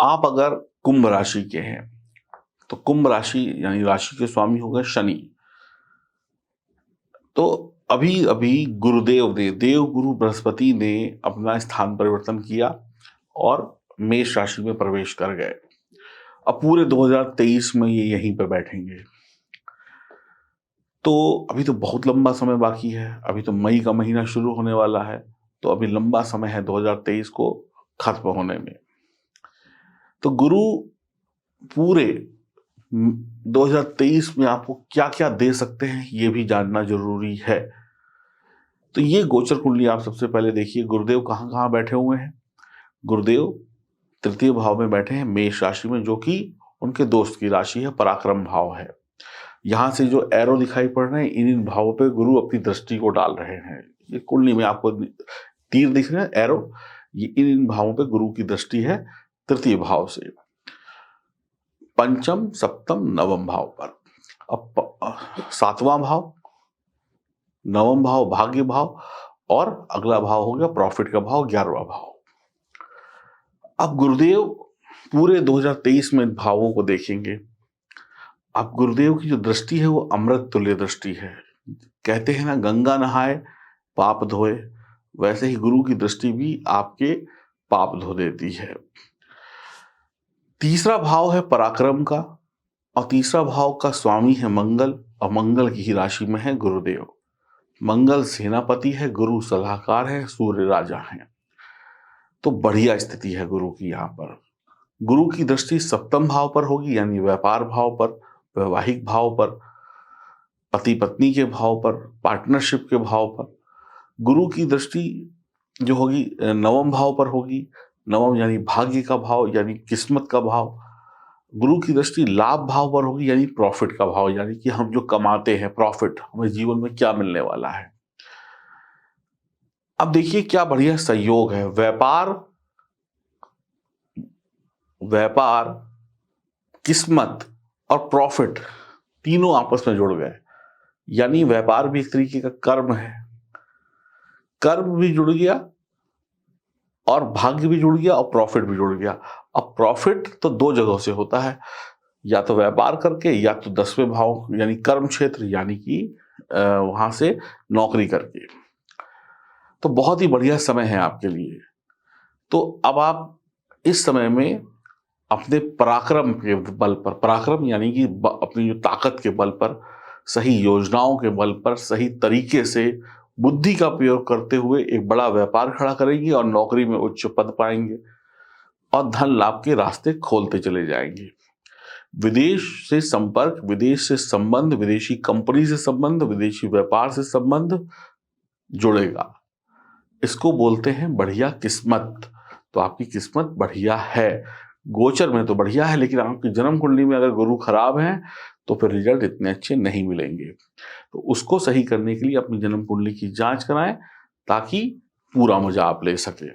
आप अगर कुंभ राशि के हैं तो कुंभ राशि यानी राशि के स्वामी हो गए शनि। तो अभी अभी गुरुदेव ने देव गुरु बृहस्पति ने अपना स्थान परिवर्तन किया और मेष राशि में प्रवेश कर गए। अब पूरे 2023 में ये यहीं पे बैठेंगे। तो अभी तो बहुत लंबा समय बाकी है। अभी तो मई का महीना शुरू होने वाला है। तो अभी लंबा समय है 2023 को खत्म होने में। तो गुरु पूरे 2023 में आपको क्या क्या दे सकते हैं ये भी जानना जरूरी है। तो ये गोचर कुंडली आप सबसे पहले देखिए, गुरुदेव कहाँ कहाँ बैठे हुए हैं। गुरुदेव तृतीय भाव में बैठे हैं मेष राशि में, जो कि उनके दोस्त की राशि है, पराक्रम भाव है। यहां से जो एरो दिखाई पड़ रहे हैं इन भावों पे गुरु अपनी दृष्टि को डाल रहे हैं। ये कुंडली में आपको तीर दिख रहे हैं, एरो, ये इन भावों पे गुरु की दृष्टि है तृतीय भाव से, पंचम सप्तम नवम भाव पर। अब सातवां भाव, नवम भाव भाग्य भाव, और अगला भाव हो गया प्रॉफिट का भाव, 11वां भाव। अब गुरुदेव पूरे 2023 में भावों को देखेंगे। अब गुरुदेव की जो दृष्टि है वो अमृत तुल्य दृष्टि है। कहते हैं ना, गंगा नहाए पाप धोए, वैसे ही गुरु की दृष्टि भी आपके पाप धो देती है। तीसरा भाव है पराक्रम का, और तीसरा भाव का स्वामी है मंगल, और मंगल की ही राशि में है गुरुदेव। मंगल सेनापति है, गुरु सलाहकार है, सूर्य राजा है। तो बढ़िया स्थिति है गुरु की। यहाँ पर गुरु की दृष्टि सप्तम भाव पर होगी, यानी व्यापार भाव पर, वैवाहिक भाव पर, पति पत्नी के भाव पर, पार्टनरशिप के भाव पर। गुरु की दृष्टि जो होगी नवम भाव पर होगी। नवम यानी भाग्य का भाव, यानी किस्मत का भाव। गुरु की दृष्टि लाभ भाव पर होगी, यानी प्रॉफिट का भाव, यानी कि हम जो कमाते हैं प्रॉफिट, हमें जीवन में क्या मिलने वाला है। अब देखिए क्या बढ़िया संयोग है। व्यापार, किस्मत और प्रॉफिट तीनों आपस में जुड़ गए। यानी व्यापार भी एक तरीके का कर्म है, कर्म भी जुड़ गया, और भाग्य भी जुड़ गया, और प्रॉफिट भी जुड़ गया। अब प्रॉफिट तो दो जगहों से होता है, या तो व्यापार करके, या तो 10वें भाव यानी कर्म क्षेत्र, यानी कि वहां से नौकरी करके। तो बहुत ही बढ़िया समय है आपके लिए। तो अब आप इस समय में अपने पराक्रम के बल पर, पराक्रम यानी कि अपनी जो ताकत के बल पर, सही योजनाओं के बल पर, सही तरीके से बुद्धि का प्रयोग करते हुए एक बड़ा व्यापार खड़ा करेंगे, और नौकरी में उच्च पद पाएंगे, और धन लाभ के रास्ते खोलते चले जाएंगे। विदेश से संपर्क, विदेश से संबंध, विदेशी कंपनी से संबंध, विदेशी व्यापार से संबंध जुड़ेगा। इसको बोलते हैं बढ़िया किस्मत। तो आपकी किस्मत बढ़िया है। गोचर में तो बढ़िया है, लेकिन आपकी जन्म कुंडली में अगर गुरु खराब है तो फिर रिजल्ट इतने अच्छे नहीं मिलेंगे। तो उसको सही करने के लिए अपनी जन्म कुंडली की जांच कराएं, ताकि पूरा मजा आप ले सके।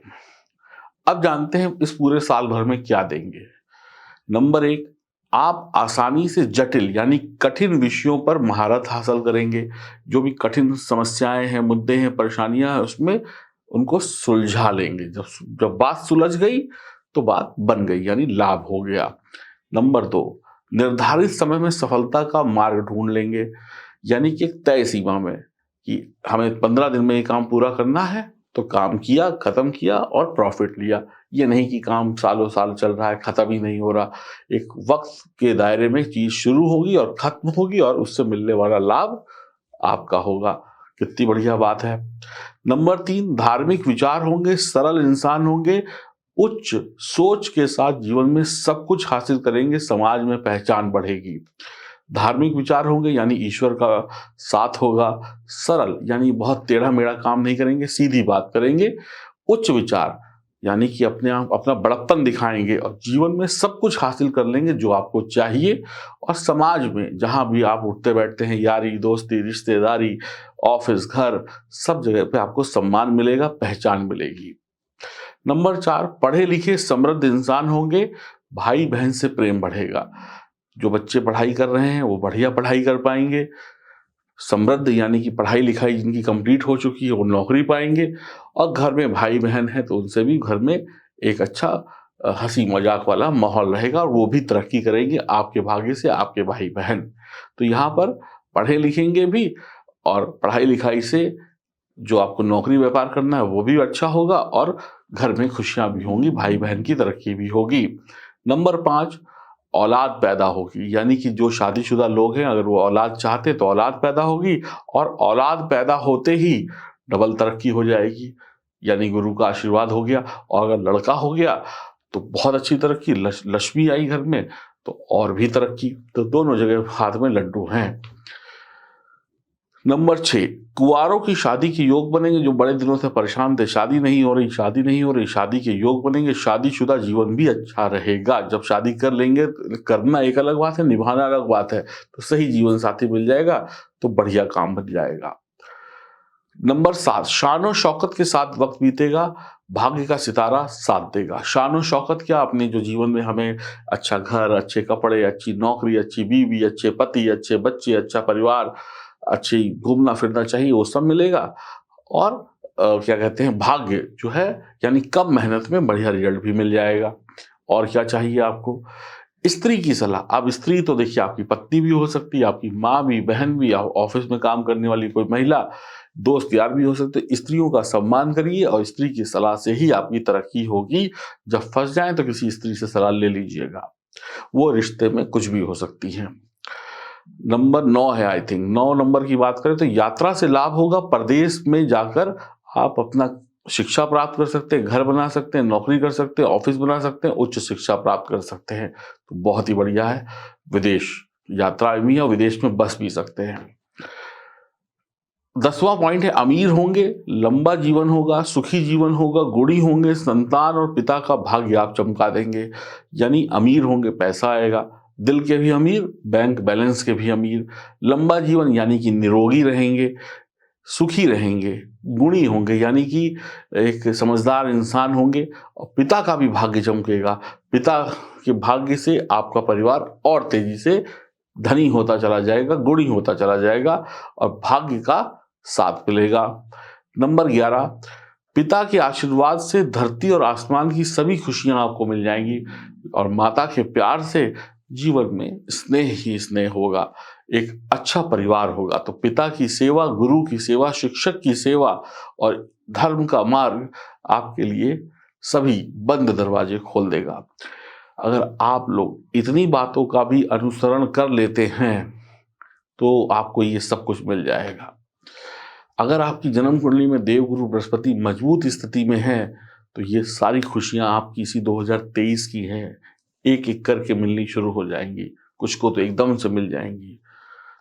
अब जानते हैं इस पूरे साल भर में क्या देंगे। नंबर 1, आप आसानी से जटिल यानी कठिन विषयों पर महारत हासिल करेंगे। जो भी कठिन समस्याएं हैं, मुद्दे हैं, परेशानियां हैं, उसमें उनको सुलझा लेंगे। जब बात सुलझ गई तो बात बन गई, यानी लाभ हो गया। नंबर 2, निर्धारित समय में सफलता का मार्ग ढूंढ लेंगे, यानी कि एक तय सीमा में, कि हमें 15 दिन में ये काम पूरा करना है, तो काम किया, खत्म किया और प्रॉफिट लिया। ये नहीं कि काम सालों साल चल रहा है, खत्म ही नहीं हो रहा। एक वक्त के दायरे में चीज शुरू होगी और खत्म होगी, और उससे मिलने वाला लाभ आपका होगा। कितनी बढ़िया बात है। नंबर 3, धार्मिक विचार होंगे, सरल इंसान होंगे, उच्च सोच के साथ जीवन में सब कुछ हासिल करेंगे, समाज में पहचान बढ़ेगी। धार्मिक विचार होंगे यानी ईश्वर का साथ होगा। सरल यानी बहुत टेढ़ा मेढ़ा काम नहीं करेंगे, सीधी बात करेंगे। उच्च विचार यानी कि अपने आप अपना बड़प्पन दिखाएंगे, और जीवन में सब कुछ हासिल कर लेंगे जो आपको चाहिए। और समाज में जहां भी आप उठते बैठते हैं, यारी दोस्ती रिश्तेदारी ऑफिस घर, सब जगह पे आपको सम्मान मिलेगा, पहचान मिलेगी। नंबर 4, पढ़े लिखे समृद्ध इंसान होंगे, भाई बहन से प्रेम बढ़ेगा। जो बच्चे पढ़ाई कर रहे हैं वो बढ़िया पढ़ाई कर पाएंगे। समृद्ध यानी कि पढ़ाई लिखाई जिनकी कंप्लीट हो चुकी है वो नौकरी पाएंगे, और घर में भाई बहन है तो उनसे भी घर में एक अच्छा हंसी मजाक वाला माहौल रहेगा और वो भी तरक्की करेंगे आपके भाग्य से, आपके भाई बहन। तो यहाँ पर पढ़े लिखेंगे भी और पढ़ाई लिखाई से जो आपको नौकरी व्यापार करना है वो भी अच्छा होगा और घर में खुशियां भी होंगी, भाई बहन की तरक्की भी होगी। नंबर 5, औलाद पैदा होगी, यानी कि जो शादीशुदा लोग हैं अगर वो औलाद चाहते तो औलाद पैदा होगी और औलाद पैदा होते ही डबल तरक्की हो जाएगी, यानी गुरु का आशीर्वाद हो गया। और अगर लड़का हो गया तो बहुत अच्छी तरक्की, लक्ष्मी आई घर में तो और भी तरक्की। तो दोनों जगह हाथ में लड्डू हैं। नंबर 6, कुंवारों की शादी के योग बनेंगे। जो बड़े दिनों से परेशान थे, शादी नहीं हो रही, शादी नहीं हो रही, शादी के योग बनेंगे। शादीशुदा जीवन भी अच्छा रहेगा। जब शादी कर लेंगे, करना एक अलग बात है, निभाना अलग बात है, तो सही जीवन साथी मिल जाएगा तो बढ़िया काम बन जाएगा। नंबर 7, शान शौकत के साथ वक्त बीतेगा, भाग्य का सितारा साथ देगा। शान शौकत क्या, अपने जो जीवन में हमें अच्छा घर, अच्छे कपड़े, अच्छी नौकरी, अच्छी बीवी, अच्छे पति, अच्छे बच्चे, अच्छा परिवार, अच्छी घूमना फिरना चाहिए, वो सब मिलेगा। और क्या कहते हैं, भाग्य जो है यानी कम मेहनत में बढ़िया रिजल्ट भी मिल जाएगा। और क्या चाहिए आपको, स्त्री की सलाह। अब स्त्री तो देखिए आपकी पत्नी भी हो सकती है, आपकी माँ भी, बहन भी, ऑफिस में काम करने वाली कोई महिला, दोस्त यार भी हो सकते हैं। स्त्रियों का सम्मान करिए और स्त्री की सलाह से ही आपकी तरक्की होगी। जब फंस जाए तो किसी स्त्री से सलाह ले लीजिएगा, वो रिश्ते में कुछ भी हो सकती है। नंबर 9 है, आई थिंक 9 नंबर की बात करें तो यात्रा से लाभ होगा। प्रदेश में जाकर आप अपना शिक्षा प्राप्त कर सकते हैं, घर बना सकते हैं, नौकरी कर सकते हैं, ऑफिस बना सकते हैं, उच्च शिक्षा प्राप्त कर सकते हैं। तो बहुत ही बढ़िया है। विदेश यात्रा भी है और विदेश में बस भी सकते हैं। 10वां पॉइंट है, अमीर होंगे, लंबा जीवन होगा, सुखी जीवन होगा, गुणी होंगे, संतान और पिता का भाग्य आप चमका देंगे। यानी अमीर होंगे, पैसा आएगा, दिल के भी अमीर, बैंक बैलेंस के भी अमीर। लंबा जीवन यानी कि निरोगी रहेंगे, सुखी रहेंगे, गुणी होंगे यानी कि एक समझदार इंसान होंगे और पिता का भी भाग्य चमकेगा। पिता के भाग्य से आपका परिवार और तेजी से धनी होता चला जाएगा, गुणी होता चला जाएगा और भाग्य का साथ मिलेगा। नंबर 11, पिता के आशीर्वाद से धरती और आसमान की सभी खुशियां आपको मिल जाएंगी और माता के प्यार से जीवन में स्नेह ही स्नेह होगा, एक अच्छा परिवार होगा। तो पिता की सेवा, गुरु की सेवा, शिक्षक की सेवा और धर्म का मार्ग आपके लिए सभी बंद दरवाजे खोल देगा। अगर आप लोग इतनी बातों का भी अनुसरण कर लेते हैं तो आपको ये सब कुछ मिल जाएगा। अगर आपकी जन्म कुंडली में देवगुरु बृहस्पति मजबूत स्थिति में है तो ये सारी खुशियां आपकी इसी 2023 की हैं, एक एक करके मिलनी शुरू हो जाएंगी, कुछ को तो एकदम से मिल जाएंगी।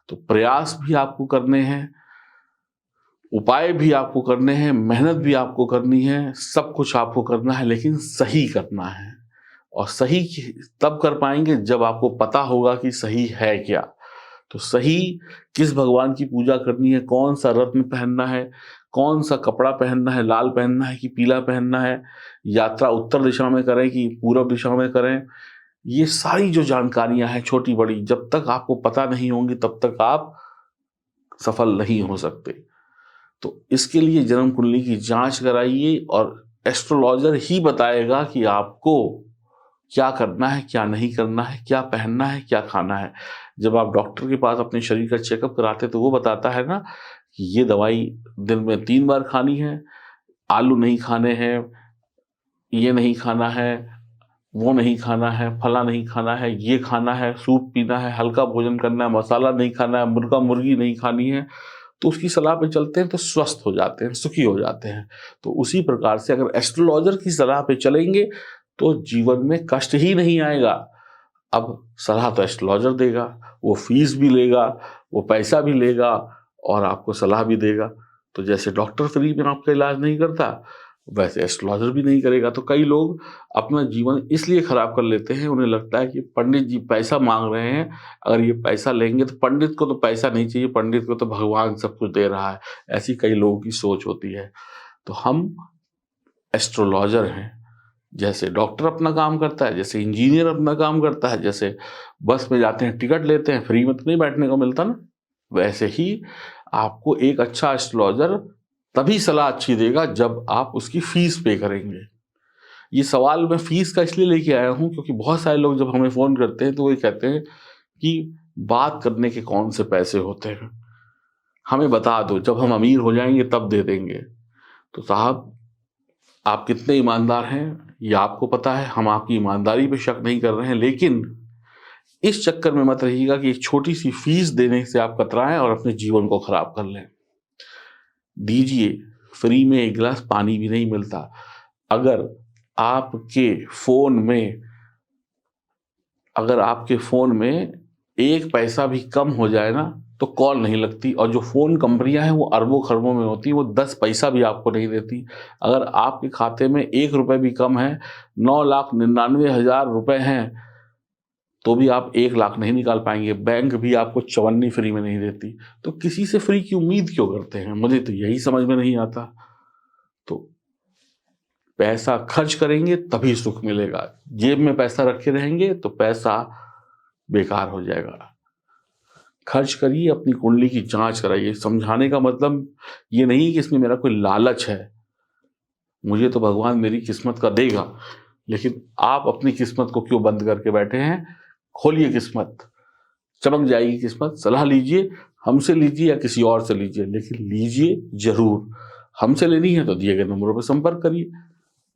तो प्रयास भी आपको करने हैं, उपाय भी आपको करने हैं, मेहनत भी आपको करनी है, सब कुछ आपको करना है, लेकिन सही करना है। और सही तब कर पाएंगे जब आपको पता होगा कि सही है क्या। तो सही किस भगवान की पूजा करनी है, कौन सा रत्न पहनना है, कौन सा कपड़ा पहनना है, लाल पहनना है कि पीला पहनना है, यात्रा उत्तर दिशा में करें कि पूर्व दिशा में करें, ये सारी जो जानकारियां हैं छोटी बड़ी, जब तक आपको पता नहीं होंगी तब तक आप सफल नहीं हो सकते। तो इसके लिए जन्म कुंडली की जांच कराइए और एस्ट्रोलॉजर ही बताएगा कि आपको क्या करना है, क्या नहीं करना है, क्या पहनना है, क्या खाना है। जब आप डॉक्टर के पास अपने शरीर का चेकअप कराते तो वो बताता है ना कि ये दवाई दिन में 3 बार खानी है, आलू नहीं खाने हैं, ये नहीं खाना है, वो नहीं खाना है, फला नहीं खाना है, ये खाना है, सूप पीना है, हल्का भोजन करना है, मसाला नहीं खाना है, मुर्गा मुर्गी नहीं खानी है। तो उसकी सलाह पे चलते हैं तो स्वस्थ हो जाते हैं, सुखी हो जाते हैं। तो उसी प्रकार से अगर एस्ट्रोलॉजर की सलाह पे चलेंगे तो जीवन में कष्ट ही नहीं आएगा। अब सलाह तो एस्ट्रोलॉजर देगा, वो फीस भी लेगा, वो पैसा भी लेगा और आपको सलाह भी देगा। तो जैसे डॉक्टर फ्री में आपका इलाज नहीं करता वैसे एस्ट्रोलॉजर भी नहीं करेगा। तो कई लोग अपना जीवन इसलिए खराब कर लेते हैं, उन्हें लगता है कि पंडित जी पैसा मांग रहे हैं, अगर ये पैसा लेंगे तो पंडित को तो पैसा नहीं चाहिए, पंडित को तो भगवान सब कुछ दे रहा है। ऐसी कई लोगों की सोच होती है। तो हम एस्ट्रोलॉजर हैं। जैसे डॉक्टर अपना काम करता है, जैसे इंजीनियर अपना काम करता है, जैसे बस में जाते हैं टिकट लेते हैं, फ्री में तो नहीं बैठने को मिलता ना, वैसे ही आपको एक अच्छा एस्ट्रोलॉजर तभी सलाह अच्छी देगा जब आप उसकी फीस पे करेंगे। ये सवाल मैं फीस का इसलिए लेके आया हूँ क्योंकि बहुत सारे लोग जब हमें फ़ोन करते हैं तो वो कहते हैं कि बात करने के कौन से पैसे होते हैं, हमें बता दो, जब हम अमीर हो जाएंगे तब दे देंगे। तो साहब, आप कितने ईमानदार हैं ये आपको पता है, हम आपकी ईमानदारी पे शक नहीं कर रहे हैं, लेकिन इस चक्कर में मत रहिएगा कि एक छोटी सी फीस देने से आप कतराएं और अपने जीवन को खराब कर लें। दीजिए, फ्री में एक गिलास पानी भी नहीं मिलता। अगर आपके फोन में एक पैसा भी कम हो जाए ना तो कॉल नहीं लगती, और जो फोन कंपनियां हैं वो अरबों खरबों में होती है, वो 10 पैसा भी आपको नहीं देती। अगर आपके खाते में 1 रुपए भी कम है, 9,99,000 रुपए हैं, तो भी आप 1 लाख नहीं निकाल पाएंगे। बैंक भी आपको चवन्नी फ्री में नहीं देती। तो किसी से फ्री की उम्मीद क्यों करते हैं, मुझे तो यही समझ में नहीं आता। तो पैसा खर्च करेंगे तभी सुख मिलेगा, जेब में पैसा रखे रहेंगे तो पैसा बेकार हो जाएगा। खर्च करिए, अपनी कुंडली की जांच कराइए। समझाने का मतलब ये नहीं कि इसमें मेरा कोई लालच है, मुझे तो भगवान मेरी किस्मत का देगा, लेकिन आप अपनी किस्मत को क्यों बंद करके बैठे हैं? खोलिए किस्मत, चमक जाएगी किस्मत। सलाह लीजिए, हमसे लीजिए या किसी और से लीजिए, लेकिन लीजिए जरूर। हमसे लेनी है तो दिए गए नंबरों पर संपर्क करिए।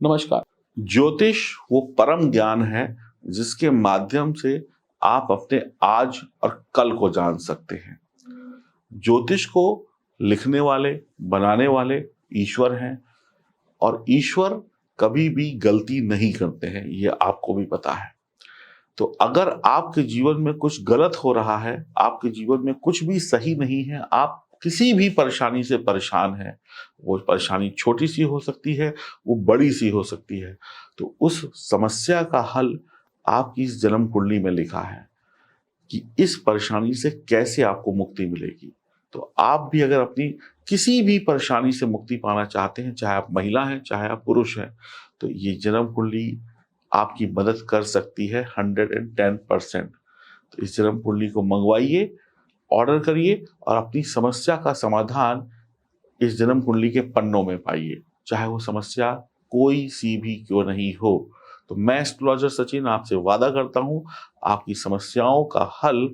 नमस्कार। ज्योतिष वो परम ज्ञान है जिसके माध्यम से आप अपने आज और कल को जान सकते हैं। ज्योतिष को लिखने वाले, बनाने वाले ईश्वर हैं, और ईश्वर कभी भी गलती नहीं करते हैं, ये आपको भी पता है। तो अगर आपके जीवन में कुछ गलत हो रहा है, आपके जीवन में कुछ भी सही नहीं है, आप किसी भी परेशानी से परेशान हैं, वो परेशानी छोटी सी हो सकती है, वो बड़ी सी हो सकती है, तो उस समस्या का हल आपकी इस जन्म कुंडली में लिखा है कि इस परेशानी से कैसे आपको मुक्ति मिलेगी। तो आप भी अगर अपनी किसी भी परेशानी से मुक्ति पाना चाहते हैं, चाहे आप महिला हैं चाहे आप पुरुष हैं, तो ये जन्म कुंडली आपकी मदद कर सकती है 110%। तो इस जन्म कुंडली को मंगवाइए, ऑर्डर करिए और अपनी समस्या का समाधान इस जन्म कुंडली के पन्नों में पाइए, चाहे वो समस्या कोई सी भी क्यों नहीं हो। तो मैं एस्ट्रोलॉजर सचिन आपसे वादा करता हूं, आपकी समस्याओं का हल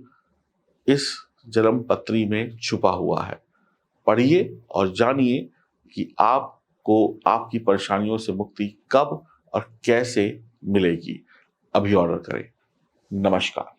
इस जन्म पत्री में छुपा हुआ है। पढ़िए और जानिए कि आपको आपकी परेशानियों से मुक्ति कब और कैसे मिलेगी। अभी ऑर्डर करें। नमस्कार।